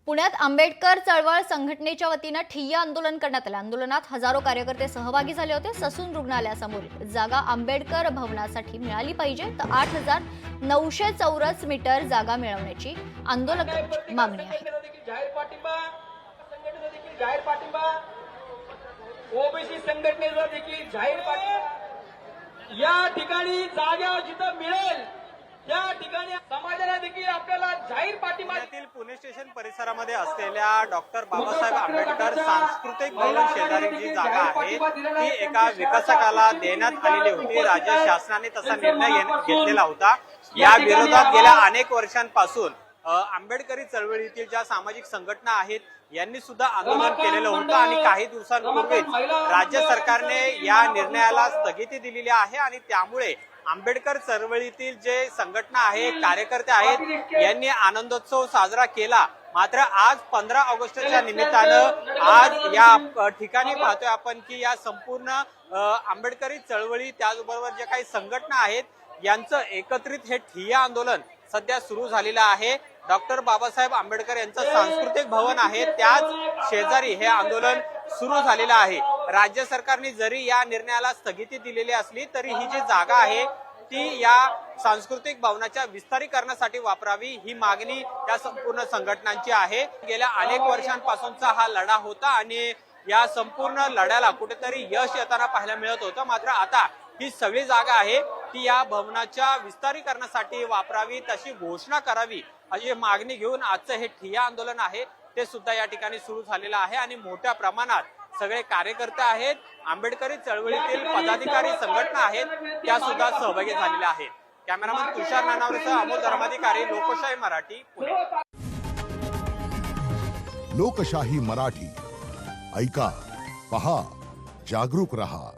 पुण्यात आंबेडकर चळवळ संघटनेच्या वतीने ठिय्या आंदोलन करण्यात आले। आंदोलनात हजारो कार्यकर्ते सहभागी झाले होते। ससून रुग्णालयासमोर जागा आंबेडकर भवनासाठी मिळाली पाहिजे तर 8900 चौरस मीटर जागा मिळवण्याची आंदोलकांची मागणी आहे। जाहीर पाठिंबा ओबीसी संघटनेचा देखील जाहीर पाठिंबा। या ठिकाणी जागा जिथं मिळेल त्या ठिकाणी समाजाला देखील आपल्याला जाहीर पाठिंबा। पुणे स्टेशन परिसरामध्ये असलेल्या डॉक्टर बाबासाहेब आंबेडकर सांस्कृतिक भवन शेजारी जी जागा आहे ती एका विकासकाला देण्यात आलेली होती। राज्य शासनाने तसा निर्णय घेतलेला होता। या विरोधात गेल्या अनेक वर्षांपासून आंबेडकरी चळवळीतील ज्या सामाजिक संघटना आहेत यांनी सुद्धा आंदोलन केलेलं होतं आणि काही दिवसांपूर्वीच राज्य सरकारने या निर्णयाला स्थगिती दिलेली आहे आणि त्यामुळे आंबेडकर चळवळीतील जे संघटना आहे कार्यकर्ते आहेत यांनी आनंदोत्सव साजरा केला। मात्र आज 15 ऑगस्टच्या निमित्तानं आज या ठिकाणी पाहतोय आपण की या संपूर्ण आंबेडकरी चळवळी त्याचबरोबर जे काही संघटना आहेत यांचं एकत्रित हे ठिय्या आंदोलन सध्या सुरू झालेलं आहे। डॉक्टर बाबासाहेब आंबेडकर यांचं सांस्कृतिक भवन आहे त्याच शेजारी हे आंदोलन सुरू झालेलं आहे। राज्य सरकारने जरी या निर्णयाला स्थगिती दिलेली असली तरी ही जी जागा आहे ती या सांस्कृतिक भवनाच्या विस्तारीकरणासाठी वापरावी ही मागणी या संपूर्ण संघटनांची आहे। गेल्या अनेक वर्षांपासूनचा हा लढा होता आणि या संपूर्ण लढ्याला कुठेतरी यश येताना पाहायला मिळत होतं। मात्र आता ही सगळी जागा आहे ती या भवनाच्या विस्तारीकरणासाठी वापरावी तशी घोषणा करावी अशी मागणी घेऊन आजचं हे ठिय्या आंदोलन आहे ते सुद्धा या ठिकाणी सुरू झालेलं आहे आणि मोठ्या प्रमाणात सगळे कार्यकर्ते आहेत आंबेडकरी चळवळीतील पदाधिकारी संघटना आहेत त्या सुद्धा सहभागी झालेल्या आहेत। कॅमेरामन तुषार नानावरेसह अमोल धर्माधिकारी, लोकशाही मराठी, पुणे। लोकशाही मराठी ऐका, पहा, जागरूक रहा।